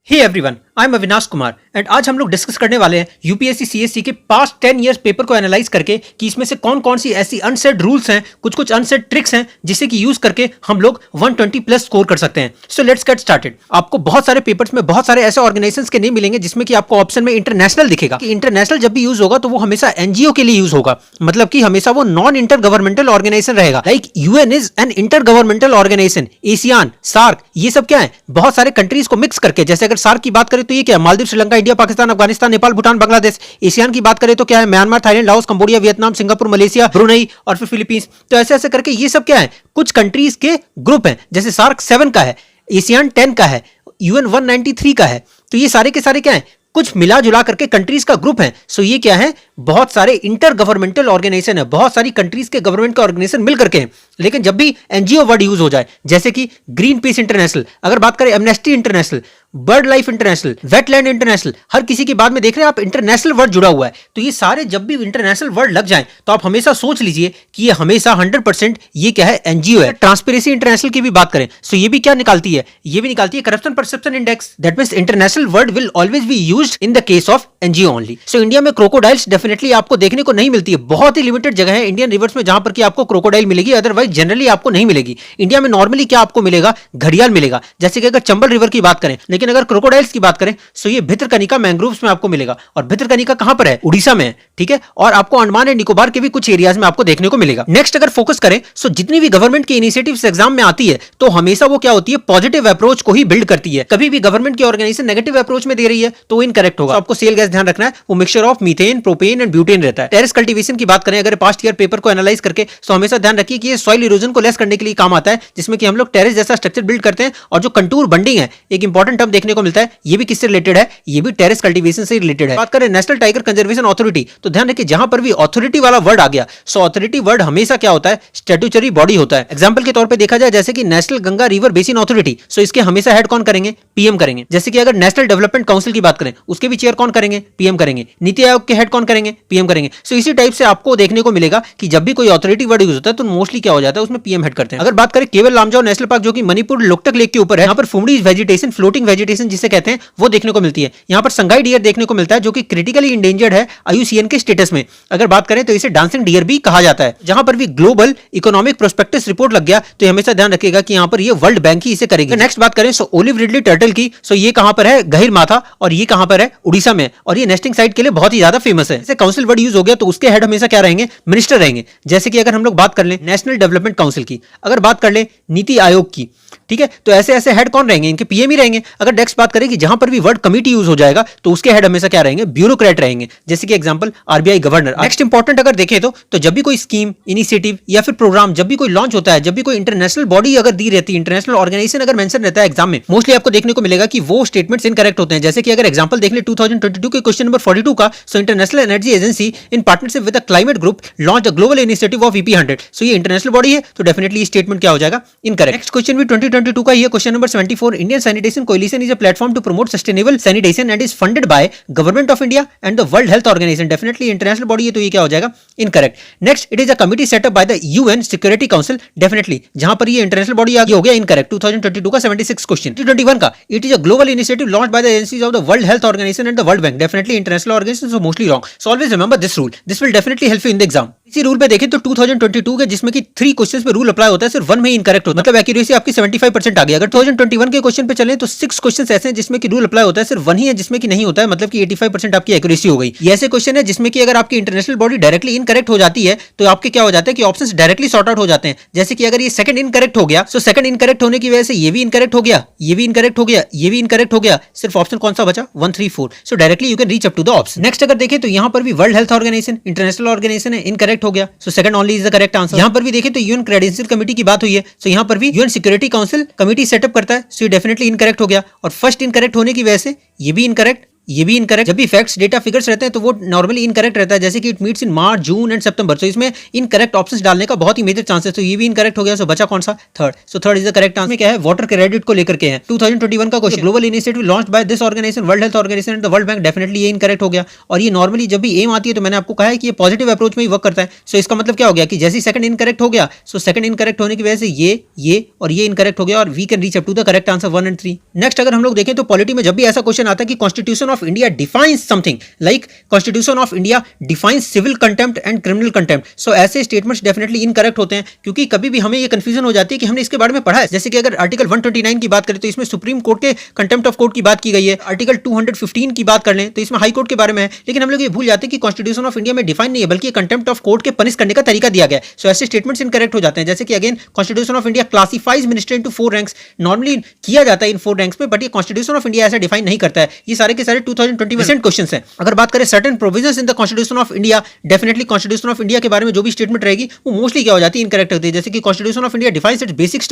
Hey everyone, I am Avinash Kumar and आज हम लोग डिस्कस करने वाले हैं यूपीएससी सीएससी के पास्ट 10 इयर्स पेपर को एनालाइज करके कि इसमें से कौन कौन सी ऐसी अनसेड रूल्स हैं, कुछ कुछ अनसेड ट्रिक्स हैं जिसे कि यूज करके हम लोग 120 प्लस स्कोर कर सकते हैं। So let's get started. आपको बहुत सारे पेपर्स में बहुत सारे ऐसे ऑर्गेनाइजेशंस के नेम मिलेंगे जिसमें कि आपको ऑप्शन में इंटरनेशनल दिखेगा कि इंटरनेशनल जब भी यूज होगा तो वो हमेशा एनजीओ के लिए यूज होगा, मतलब कि हमेशा वो नॉन इंटर गवर्नमेंटल ऑर्गेनाइजेशन रहेगा। Like UN is an inter governmental organisation, ASEAN, SAARC, ये सब क्या है, बहुत सारे कंट्रीज को मिक्स करके। जैसे अगर सार्क की बात करें तो ये क्या है, मालदीव, श्रीलंका, इंडिया, पाकिस्तान, अफगानिस्तान, नेपाल, भूटान, बांग्लादेश। एशियान की बात करें तो क्या है, Myanmar, Thailand, Laos, Cambodia, Vietnam, Singapore, Malaysia, Brunei और फिर फिलीपींस। तो ऐसे ऐसे करके ये सब क्या है, कुछ कंट्रीज के ग्रुप हैं। जैसे सार्क 7 का है, एशियान 10 का है, यूएन 193 का है। तो ये सारे के सारे क्या है, कुछ मिला जुला करके कंट्रीज का ग्रुप है। सो ये क्या है, बहुत सारे इंटर गवर्नमेंटल ऑर्गेनाइजेशन है, बहुत सारी कंट्रीज के गवर्नमेंट का ऑर्गेनाइजेशन मिल करके हैं। लेकिन जब भी एनजीओ वर्ड यूज हो जाए, जैसे कि ग्रीन पीस इंटरनेशनल, अगर बात करें Amnesty International, bird life International, wetland international, हर किसी के बाद में देख रहे हैं आप इंटरनेशनल वर्ड जुड़ा हुआ है। तो ये सारे जब भी इंटरनेशनल वर्ड लग जाएं तो आप हमेशा सोच लीजिए कि ये हमेशा 100% ये क्या है, एनजीओ है। ट्रांसपेरेंसी इंटरनेशनल की भी बात करें सो ये भी क्या निकालती है, ये भी निकालती है corruption perception index. That means international word will always be used in the case of NGO only. So India में क्रोकोडाइल्स डेफिनेटली आपको देखने को नहीं मिलती है, बहुत ही लिमिटेड जगह है इंडियन रिवर्स में जहां पर कि आपको क्रोकोडाइल मिलेगी, अदरवाइज जनरली आपको नहीं मिलेगी। इंडिया में नॉर्मली क्या आपको मिलेगा, घड़ियाल मिलेगा। जैसे कि अगर चंबल रिवर की बात करें, लेकिन अगर क्रोकोडाइल्स की बात करें सो ये भितरकनिका मैंग्रोव्स में आपको मिलेगा। और भितरकनिका कहां पर है, उड़ीसा में है, ठीक है। और आपको अंडमान एंड निकोबार के भी कुछ एरियाज में आपको देखने को मिलेगा। नेक्स्ट अगर फोकस करें सो जितनी भी गवर्नमेंट की इनिशिएटिव्स एग्जाम में आती है तो हमेशा वो क्या होती है, पॉजिटिव अप्रोच को ही बिल्ड करती है। कभी भी गवर्नमेंट की ऑर्गेनाइजेशन नेगेटिव अप्रोच में दे रही है तो इनकरेक्ट होगा। आपको सेल गैस ध्यान रखना है, वो mixture of methane, propane and butane रहता है। टेरेस कल्टीवेशन की बात करें अगर पास्ट ईयर पेपर को एनालाइज करके तो हमेशा ध्यान रखिए कि ये सॉइल इरोजन को लेस करने के लिए काम आता है, जिसमें कि हम लोग टेरेस जैसा स्ट्रक्चर बिल्ड करते हैं। और जो कंटूर बंडिंग है, एक इंपॉर्टेंट टर्म देखने को मिलता है, ये भी किससे रिलेटेड है, ये भी टेरेस कल्टीवेशन से रिलेटेड है। बात करें नेशनल टाइगर कंजर्वेशन अथॉरिटी, तो ध्यान रखिए जहां पर भी अथॉरिटी वाला वर्ड आ गया सो अथॉरिटी वर्ड हमेशा क्या होता है, स्टैट्यूटरी बॉडी होता है। एग्जांपल के तौर पे देखा जाए जैसे कि national Ganga river basin authority, so इसके हमेशा हेड कौन करेंगे, पीएम करेंगे। जैसे कि अगर नेशनल डेवलपमेंट काउंसिल की बात करें उसके भी चेयर कौन करेंगे, पीएम करेंगे। नीति आयोग के हेड कौन करेंगे, पीएम करेंगे। सो इसी टाइप से आपको देखने को मिलेगा कि जब भी कोई अथॉरिटी वर्ड यूज होता है तो मोस्टली क्या हो जाता है, उसमें पीएम हेड करते हैं। अगर बात करें केवल लामजाओ नेशनल पार्क जो कि मणिपुर लोकटक लेक के ऊपर है, यहाँ पर फुमड़ी वेजिटेशन, फ्लोटिंग वेजिटेशन जिसे कहते हैं, वो देखने को मिलती है। यहाँ पर संगाई डियर देखने को मिलता है जो कि क्रिटिकली इंडेंजर्ड है आईयूसीएन के स्टेटस में। अगर बात करें तो इसे डांसिंग डियर भी कहा जाता है। जहां पर भी ग्लोबल इकोनॉमिक प्रोस्पेक्टस रिपोर्ट लग गया तो हमेशा ध्यान रखिएगा कि यहाँ पर ये वर्ल्ड बैंक ही इसे करेगी। नेक्स्ट बात करें सो ओलिव रिडली टर्टल की, सो ये कहां पर है, गहिर माथा, और ये कहां पर है, उड़ीसा में। और ये नेस्टिंग साइट के लिए बहुत ही ज्यादा फेमस है। जैसे काउंसिल वर्ड यूज हो गया तो उसके हेड हमेशा क्या रहेंगे, मिनिस्टर रहेंगे। जैसे कि अगर हम लोग बात कर लें नेशनल डेवलपमेंट काउंसिल की, अगर बात कर लें नीति आयोग की, ठीक है, तो ऐसे ऐसे हेड कौन रहेंगे, इनके पीएम ही रहेंगे। अगर नेक्स्ट बात करें कि जहां पर भी वर्ड कमिटी यूज हो जाएगा तो उसके हेड हमेशा क्या रहेंगे, ब्यूरोक्रेट रहेंगे। जैसे कि example RBI governor. Next important अगर देखें तो जब भी कोई स्कीम, इनिशिएटिव या फिर प्रोग्राम जब भी कोई लॉन्च होता है, जब भी कोई इंटरनेशनल बॉडी अगर दी रहती है, इंटरनेशनल ऑर्गेनाइजेशन अगर मेंशन रहता है एग्जाम में, मोस्टली आपको देखने को मिलेगा कि वो स्टेटमेंट्स इनकरेक्ट होते हैं। जैसे कि अगर एग्जांपल देख ले 2022 के क्वेश्चन नंबर 42 का, so International Energy Agency in partnership with the Climate Group launch the global initiative of EP100। So ये इंटरनेशनल बॉडी है तो डेफिनेटली स्टेटमेंट क्या हो जाएगा, इनकरेक्ट। नेक्स्ट क्वेश्चन भी 2022 का ये question number 74, Indian Sanitation Coalition is a platform to promote sustainable sanitation and is funded by government of India and the World Health Organisation. Definitely international body है तो ये क्या हो जाएगा, incorrect. Next it is a committee set up by the UN Security Council, definitely जहां पर ये international body हो गया, इनकरेक्ट। 2022 का 76 क्वेश्चन। 2021 का it is a global initiative launched by the agencies of the World Health Organisation and the World Bank, definitely international organisation, so mostly wrong. So always remember this rule, this will definitely help you in the exam. इसी rule पे देखें तो 2022 के जिसमें कि 3 questions पे rule apply होता है, सिर्फ 1 में ही इनकरेक्ट होता है, मतलब एक्यूरेसी आपकी 75% आ गई। अगर 2021 के क्वेश्चन पे चलें तो 6 क्वेश्चंस ऐसे हैं जिसमें कि रूल अप्लाई होता है, सिर्फ 1 ही है जिसमें कि नहीं होता है, मतलब कि 85% आपकी एक्यूरेसी हो गई। ये ऐसे क्वेश्चन है जिसमें कि अगर आपकी इंटरनेशनल बॉडी डायरेक्टली इनकरेक्ट हो जाती है तो आपके क्या हो जाता है कि ऑप्शंस डायरेक्टली सॉर्ट आउट हो जाते हैं। जैसे कि अगर ये सेकंड इनकरेक्ट हो गया सो सेकंड इनकरेक्ट होने की वजह से ये भी इनकरेक्ट हो गया, ये भी इनकरेक्ट हो गया, ये भी इनकरेक्ट हो गया, सिर्फ ऑप्शन कौन सा बचा, 1, 3, 4। So directly you can reach up to the option. Next अगर देखें तो यहाँ पर भी World Health Organisation international organisation है, इनकरेक्ट हो गया, so second only is the correct answer. यहाँ पर भी देखें तो यूएन क्रेडेंशियल कमेटी की बात हुई है, सो यहाँ पर भी UN Security council committee setup करता है, सो ये डेफिनेटली इनकरेक्ट हो गया। और फर्स्ट इनकरेक्ट होने की वजह से ये भी इनकरेक्ट, ये भी इनकरेक्ट। जब भी फैक्ट्स डेटा फिगर्स रहते हैं तो वो नॉर्मली इनकरेक्ट रहता है, जैसे कि it meets in March June and September. तो इसमें इनकरेक्ट ऑप्शंस डालने का बहुत ही मेजर चांसेस, तो ये भी इनकरेक्ट हो गया। सो बचा कौन सा? Third. So third is the correct answer. क्या है? वाटर क्रेडिट को लेकर के है 2021 का क्वेश्चन। Global initiative launched by this organisation, World Health Organisation and the World Bank. Definitely ये इनकरेक्ट हो गया। और ये नॉर्मली जब भी एम आती है तो मैंने आपको कहा है कि ये पॉजिटिव अप्रोच में ही वर्क करता है। सो इसका मतलब क्या हो गया कि जैसे सेकंड इनकरेक्ट हो गया, सो सेकंड इनकरेक्ट होने की वजह से ये और ये इनकरेक्ट हो गया, और we can reach up to the correct answer 1 and 3। Next अगर हम लोग देखें तो पॉलिटी में जब भी ऐसा क्वेश्चन आता है कि constitution of India defines something, like constitution of India defines civil contempt and criminal contempt, so ऐसे स्टेटमेंट्स डेफिनेटली इनकरेक्ट होते हैं, क्योंकि कभी भी हमें ये कंफ्यूजन हो जाती है कि हमने इसके बारे में पढ़ा है। जैसे कि अगर आर्टिकल 129 की बात करें तो इसमें सुप्रीम कोर्ट के कंटेम्प्ट ऑफ कोर्ट की बात की गई है। आर्टिकल 215 की बात कर लें तो इसमें हाई कोर्ट के बारे में है, लेकिन हम लोग ये भूल जाते हैं कि कॉन्स्टिट्यूशन ऑफ इंडिया में डिफाइन नहीं है, बल्कि कंटेम्प्ट ऑफ कोर्ट के पनिश करने का तरीका दिया गया है। सो ऐसे स्टेटमेंट्स इनकरेक्ट हो जाते हैं। जैसे कि again constitution of India classifies minister into 4 ranks, normally किया जाता है इन 4 रैंक्स में, बट ये कॉन्स्टिट्यूशन ऑफ इंडिया ऐसा डिफाइन नहीं करता है। ये सारे के सारे 2020 रिसेंट क्वेश्चंस हैं। अगर बात करें certain provisions in the constitution of India, definitely constitution of India के बारे में जो भी स्टेटमेंट रहेगी वो मोस्टली क्या हो जाती है? इनकरेक्ट होती है। जैसे कि constitution of India defines it's basic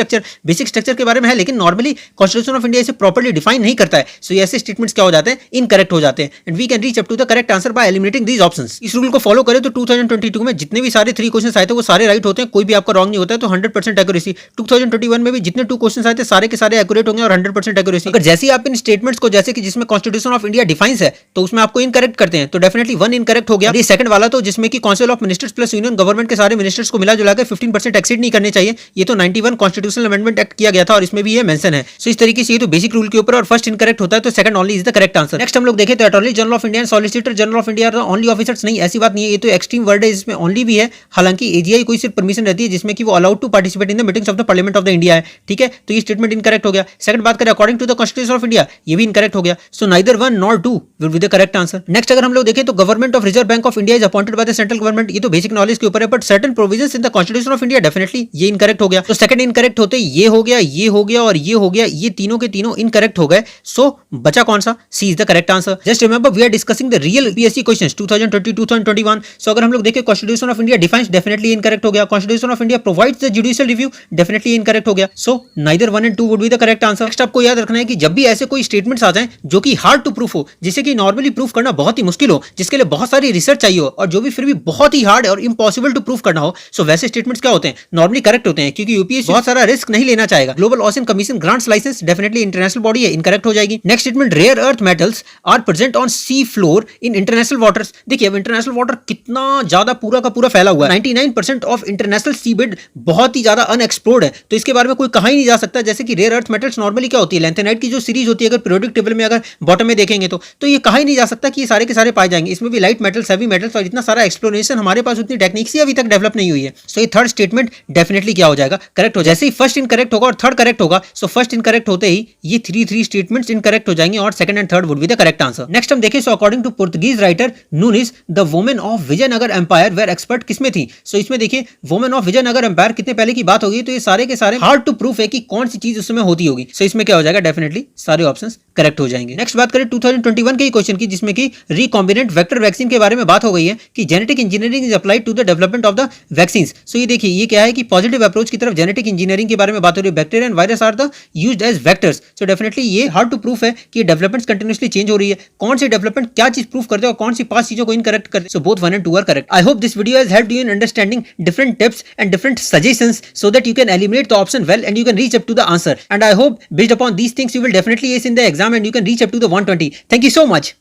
structure के बारे में है, लेकिन नॉर्मली कॉन्स्टिट्यूशन ऑफ इंडिया इसे प्रॉपर्ली डिफाइन नहीं करता है। सो ऐसे स्टेटमेंट्स क्या हो जाते हैं? इनकरेक्ट हो जाते हैं, and we can reach up to the correct answer by eliminating these options. इस रूल को फॉलो करें तो 2022 में जितने भी सारे 3 क्वेश्चंस आए थे वो सारे राइट होते हैं, कोई भी आपका रॉन्ग नहीं होता है। तो 100% एक्यूरेसी। 2021 में भी जितने 2 क्वेश्चंस आए थे सारे के सारे एक्यूरेट होंगे और 100% एक्यूरेसी। अगर जैसे ही आप इन स्टेटमेंट्स को, जैसे कि जिसमें कॉन्स्टिट्यूशन ऑफ इंडिया डिफाइंस है, तो उसमें आपको इनकरेक्ट करते हैं, तो डेफिनेटली 1 इनकरेक्ट हो गया। ये सेकंड वाला तो जिसमें कि council of ministers plus union government के सारे मिनिस्टर्स को मिला जुला कर 15% एक्सीड नहीं करने चाहिए, ये तो 91 कॉन्स्टिट्यूशनल अमेंडमेंट एक्ट किया गया था और इसमें भी ये मेंशन है। सो इस तरीके से ये तो बेसिक रूल के ऊपर, और फर्स्ट इनकरेक्ट होता है तो second only is the correct answer. Next हम लोग देखें तो attorney general of India and solicitor general of India only officers, नहीं ऐसी बात नहीं है, ये तो एक्सट्रीम वर्ड है, इसमें ओनली भी है। हालांकि एजीआई को सिर्फ परमिशन रहती है जिसमें कि वो allowed to participate in the meetings of the parliament of the India है, ठीक है। तो ये स्टेटमेंट इनकरेक्ट हो गया। सेकंड बात करें according to the constitution of India, ये भी इनकरेक्ट हो गया। So neither 1 nor 2 will be the correct answer. Next अगर हम लोग देखें तो government of Reserve Bank of India is appointed by the central government, ये तो बेसिक नॉलेज के ऊपर है, but certain provisions in the constitution of India, definitely ये इनकरेक्ट हो गया। तो सेकंड इनकरेक्ट होते ये हो गया, ये हो गया और ये हो गया, ये तीनों के तीनों इनकरेक्ट हो गए। सो बचा कौन सा? C is the correct answer. Just remember we are discussing the real UPSC questions 2020-2021। So अगर हम लोग देखें constitution of India defines, definitely incorrect हो गया। Constitution of India provides the judicial review, definitely incorrect हो गया। So neither 1 and 2 would be the correct answer. Next आपको याद रखना है कि जब भी ऐसे कोई स्टेटमेंट्स आ जाएं जो कि हार्ड टू प्रूफ हो, जिसे कि नॉर्मली प्रूफ करना बहुत ही मुश्किल हो, जिसके लिए बहुत सारी रिसर्च चाहिए हो, और जो भी फिर भी बहुत ही हार्ड और इम्पॉसिबल टू प्रूफ करना हो, सो वैसे स्टेटमेंट्स क्या होते हैं? नॉर्मली करेक्ट होते हैं, क्योंकि यूपीएससी बहुत सारा रिस्क नहीं लेना चाहेगा। Global ocean commission grants licence, definitely international body है, इनकरेक्ट हो जाएगी। Next statement rare earth metals are present on sea floor in international waters. देखिए अब इंटरनेशनल वाटर कितना ज्यादा पूरा का पूरा फैला हुआ है, 99% ऑफ इंटरनेशनल सी बेड बहुत ही ज्यादा अनएक्सप्लोर्ड है, तो इसके बारे में कोई कहा ही नहीं जा सकता। जैसे कि रेयर अर्थ मेटल्स नॉर्मली क्या होती है? लैंथेनाइट की जो सीरीज होती है, अगर पीरियोडिक टेबल में अगर बॉटम में देखेंगे तो ये कहा ही नहीं जा सकता कि ये सारे के सारे पाए जाएंगे। इसमें भी लाइट मेटल्स, हेवी मेटल्स, और इतना सारा एक्सप्लोरेशन हमारे पास उतनी टेक्निक्स ही अभी तक डेवलप नहीं हुई है। सो ये थर्ड स्टेटमेंट डेफिनेटली क्या हो जाएगा? करेक्ट हो। जैसे ही फर्स्ट इनकरेक्ट होगा और थर्ड करेक्ट होगा, सो फर्स्ट इनकरेक्ट होते ही ये 3 स्टेटमेंट्स इनकरेक्ट हो जाएंगे, और second and third would be the correct answer. Next हम देखें, so according to Portuguese writer Nuniz, the women of Vijayanagar empire were expert किसमें थी? सो इसमें देखिए वुमेन ऑफ विजयनगर एम्पायर कितने पहले की बात होगी, तो ये सारे के सारे हार्ड टू प्रूफ है कि कौन सी चीज उसमें होती होगी। सो इसमें क्या हो जाएगा? डेफिनेटली सारे ऑप्शंस करेक्ट हो जाएंगे। नेक्स्ट बात करें 2021 के क्वेश्चन की, जिसमें कि रिकॉम्बिनेंट वेक्टर वैक्सीन के बारे में बात हो गई है कि genetic engineering is applied to the development of the vaccine. So ये देखिए ये क्या है कि पॉजिटिव अप्रोच की तरफ जेनेटिक इंजीनियरिंग के बारे में बात हो रही है। Bacteria and virus are the used as vectors. So definitely ये हार्ड टू प्रूफ है कि डेवलपमेंट्स कंटिन्यूअसली चेंज हो रही है। कौन सी डेवलपमेंट क्या चीज प्रूफ करते हैं और कौन सी 5 चीजों को इनकरेक्ट करते हैं। So both 1 and 2 are correct. I hope this video has helped you in understanding different tips and different suggestions so that you can eliminate the option well and you can reach up to the answer. And I hope based upon these things you will definitely ace in the exam and you can reach up to the 120. Thank you so much.